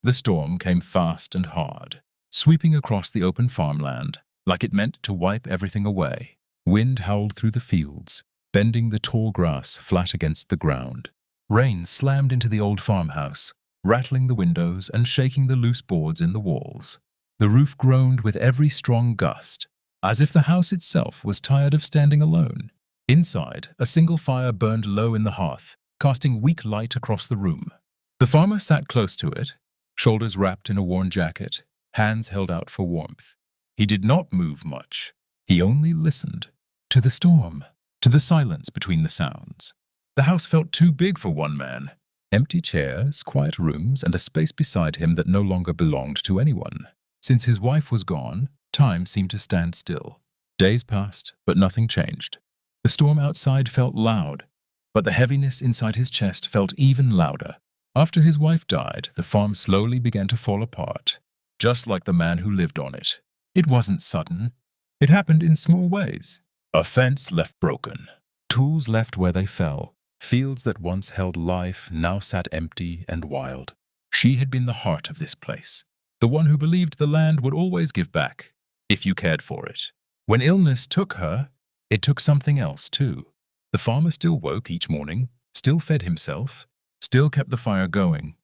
The storm came fast and hard, sweeping across the open farmland like it meant to wipe everything away. Wind howled through the fields, bending the tall grass flat against the ground. Rain slammed into the old farmhouse, rattling the windows and shaking the loose boards in the walls. The roof groaned with every strong gust, as if the house itself was tired of standing alone. Inside, a single fire burned low in the hearth, casting weak light across the room. The farmer sat close to it, shoulders wrapped in a worn jacket, hands held out for warmth. He did not move much. He only listened. To the storm, to the silence between the sounds. The house felt too big for one man. Empty chairs, quiet rooms, and a space beside him that no longer belonged to anyone. Since his wife was gone, time seemed to stand still. Days passed, but nothing changed. The storm outside felt loud, but the heaviness inside his chest felt even louder. After his wife died, the farm slowly began to fall apart, just like the man who lived on it. It wasn't sudden. It happened in small ways. A fence left broken. Tools left where they fell. Fields that once held life now sat empty and wild. She had been the heart of this place, the one who believed the land would always give back, if you cared for it. When illness took her, it took something else too. The farmer still woke each morning, still fed himself, still kept the fire going.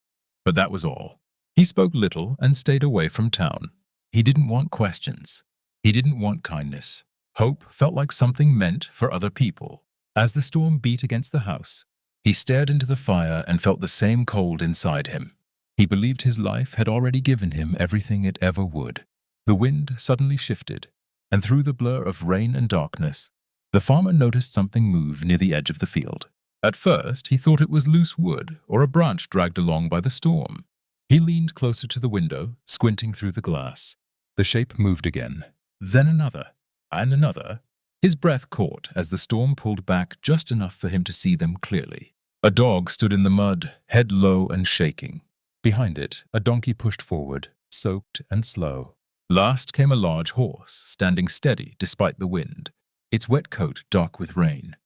But that was all. He spoke little and stayed away from town. He didn't want questions. He didn't want kindness. Hope felt like something meant for other people. As the storm beat against the house, he stared into the fire and felt the same cold inside him. He believed his life had already given him everything it ever would. The wind suddenly shifted, and through the blur of rain and darkness, the farmer noticed something move near the edge of the field. At first, he thought it was loose wood or a branch dragged along by the storm. He leaned closer to the window, squinting through the glass. The shape moved again, then another, and another. His breath caught as the storm pulled back just enough for him to see them clearly. A dog stood in the mud, head low and shaking. Behind it, a donkey pushed forward, soaked and slow. Last came a large horse, standing steady despite the wind, its wet coat dark with rain.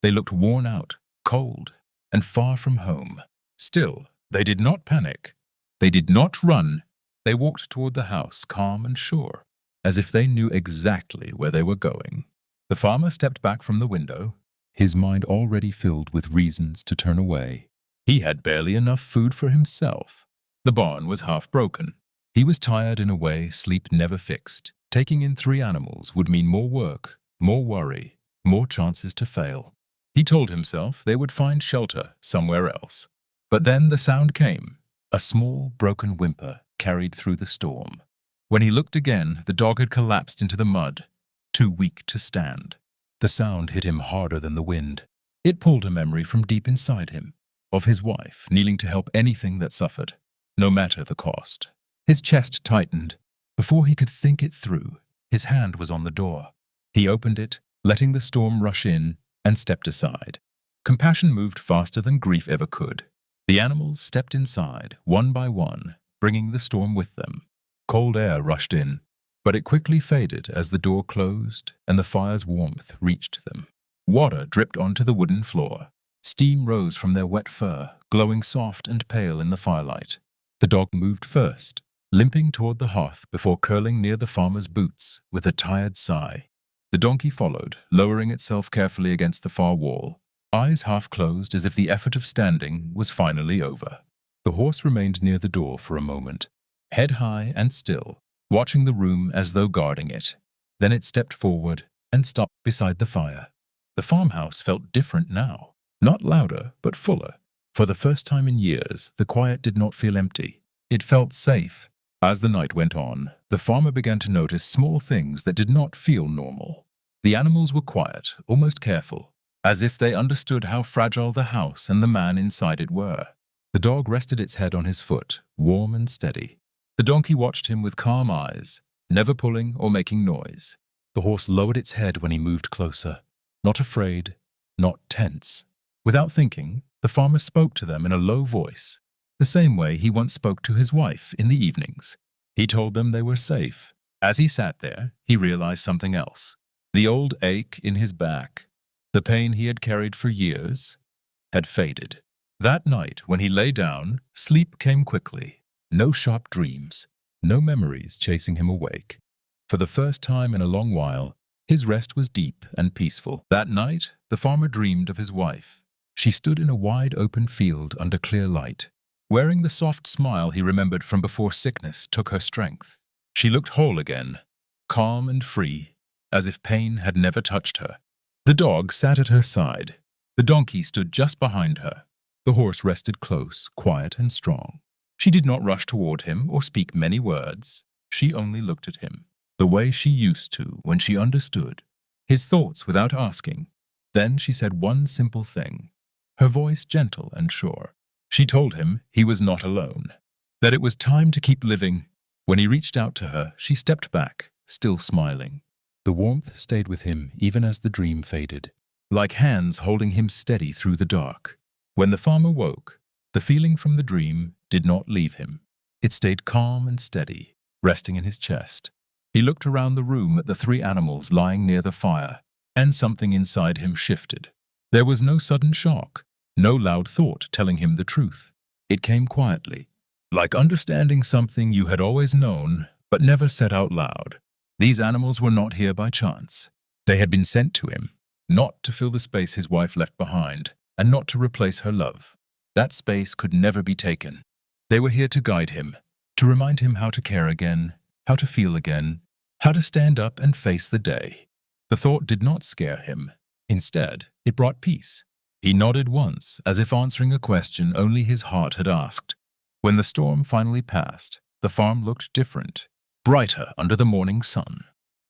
They looked worn out, cold, and far from home. Still, they did not panic. They did not run. They walked toward the house, calm and sure, as if they knew exactly where they were going. The farmer stepped back from the window, his mind already filled with reasons to turn away. He had barely enough food for himself. The barn was half broken. He was tired in a way sleep never fixed. Taking in 3 animals would mean more work, more worry, more chances to fail. He told himself they would find shelter somewhere else. But then the sound came, a small, broken whimper carried through the storm. When he looked again, the dog had collapsed into the mud, too weak to stand. The sound hit him harder than the wind. It pulled a memory from deep inside him, of his wife kneeling to help anything that suffered, no matter the cost. His chest tightened. Before he could think it through, his hand was on the door. He opened it, letting the storm rush in, and stepped aside. Compassion moved faster than grief ever could. The animals stepped inside, one by one, bringing the storm with them. Cold air rushed in, but it quickly faded as the door closed and the fire's warmth reached them. Water dripped onto the wooden floor. Steam rose from their wet fur, glowing soft and pale in the firelight. The dog moved first, limping toward the hearth before curling near the farmer's boots with a tired sigh. The donkey followed, lowering itself carefully against the far wall, eyes half closed as if the effort of standing was finally over. The horse remained near the door for a moment, head high and still, watching the room as though guarding it. Then it stepped forward and stopped beside the fire. The farmhouse felt different now, not louder, but fuller. For the first time in years, the quiet did not feel empty. It felt safe. As the night went on, the farmer began to notice small things that did not feel normal. The animals were quiet, almost careful, as if they understood how fragile the house and the man inside it were. The dog rested its head on his foot, warm and steady. The donkey watched him with calm eyes, never pulling or making noise. The horse lowered its head when he moved closer, not afraid, not tense. Without thinking, the farmer spoke to them in a low voice, the same way he once spoke to his wife in the evenings. He told them they were safe. As he sat there, he realized something else. The old ache in his back, the pain he had carried for years, had faded. That night, when he lay down, sleep came quickly. No sharp dreams, no memories chasing him awake. For the first time in a long while, his rest was deep and peaceful. That night, the farmer dreamed of his wife. She stood in a wide open field under clear light, wearing the soft smile he remembered from before sickness took her strength. She looked whole again, calm and free, as if pain had never touched her. The dog sat at her side. The donkey stood just behind her. The horse rested close, quiet and strong. She did not rush toward him or speak many words. She only looked at him, the way she used to when she understood his thoughts without asking. Then she said one simple thing, her voice gentle and sure. She told him he was not alone, that it was time to keep living. When he reached out to her, she stepped back, still smiling. The warmth stayed with him even as the dream faded, like hands holding him steady through the dark. When the farmer woke, the feeling from the dream did not leave him. It stayed calm and steady, resting in his chest. He looked around the room at the three animals lying near the fire, and something inside him shifted. There was no sudden shock, no loud thought telling him the truth. It came quietly, like understanding something you had always known but never said out loud. These animals were not here by chance. They had been sent to him, not to fill the space his wife left behind, and not to replace her love. That space could never be taken. They were here to guide him, to remind him how to care again, how to feel again, how to stand up and face the day. The thought did not scare him. Instead, it brought peace. He nodded once, as if answering a question only his heart had asked. When the storm finally passed, the farm looked different, brighter under the morning sun.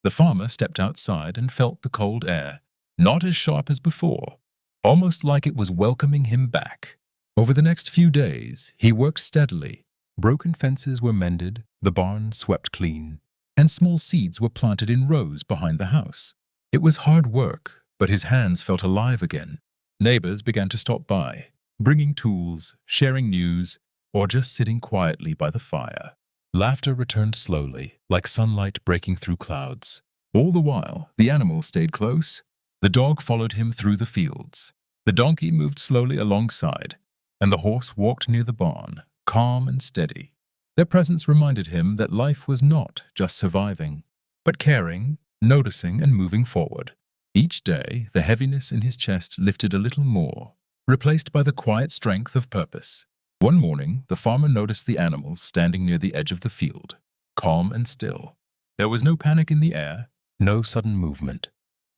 The farmer stepped outside and felt the cold air, not as sharp as before, almost like it was welcoming him back. Over the next few days, he worked steadily. Broken fences were mended, the barn swept clean, and small seeds were planted in rows behind the house. It was hard work, but his hands felt alive again. Neighbors began to stop by, bringing tools, sharing news, or just sitting quietly by the fire. Laughter returned slowly, like sunlight breaking through clouds. All the while, the animals stayed close. The dog followed him through the fields. The donkey moved slowly alongside, and the horse walked near the barn, calm and steady. Their presence reminded him that life was not just surviving, but caring, noticing, and moving forward. Each day, the heaviness in his chest lifted a little more, replaced by the quiet strength of purpose. One morning, the farmer noticed the animals standing near the edge of the field, calm and still. There was no panic in the air, no sudden movement,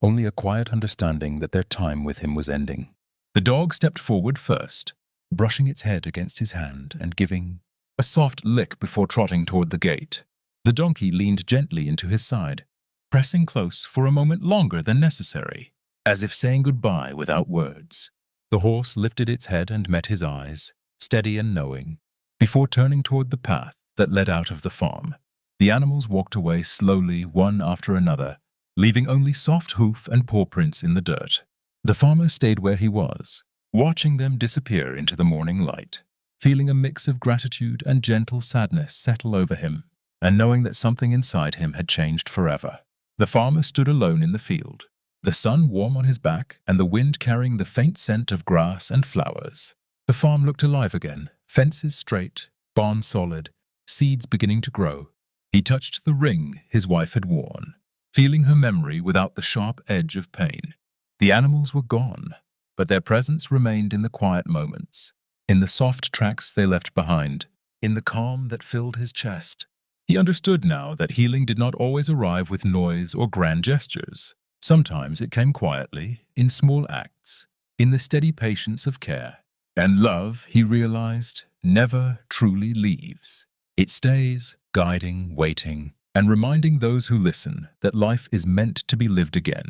only a quiet understanding that their time with him was ending. The dog stepped forward first, brushing its head against his hand and giving a soft lick before trotting toward the gate. The donkey leaned gently into his side, pressing close for a moment longer than necessary, as if saying goodbye without words. The horse lifted its head and met his eyes, steady and knowing, before turning toward the path that led out of the farm. The animals walked away slowly, one after another, leaving only soft hoof and paw prints in the dirt. The farmer stayed where he was, watching them disappear into the morning light, feeling a mix of gratitude and gentle sadness settle over him, and knowing that something inside him had changed forever. The farmer stood alone in the field, the sun warm on his back and the wind carrying the faint scent of grass and flowers. The farm looked alive again, fences straight, barn solid, seeds beginning to grow. He touched the ring his wife had worn, feeling her memory without the sharp edge of pain. The animals were gone, but their presence remained in the quiet moments, in the soft tracks they left behind, in the calm that filled his chest. He understood now that healing did not always arrive with noise or grand gestures. Sometimes it came quietly, in small acts, in the steady patience of care. And love, he realized, never truly leaves. It stays, guiding, waiting, and reminding those who listen that life is meant to be lived again.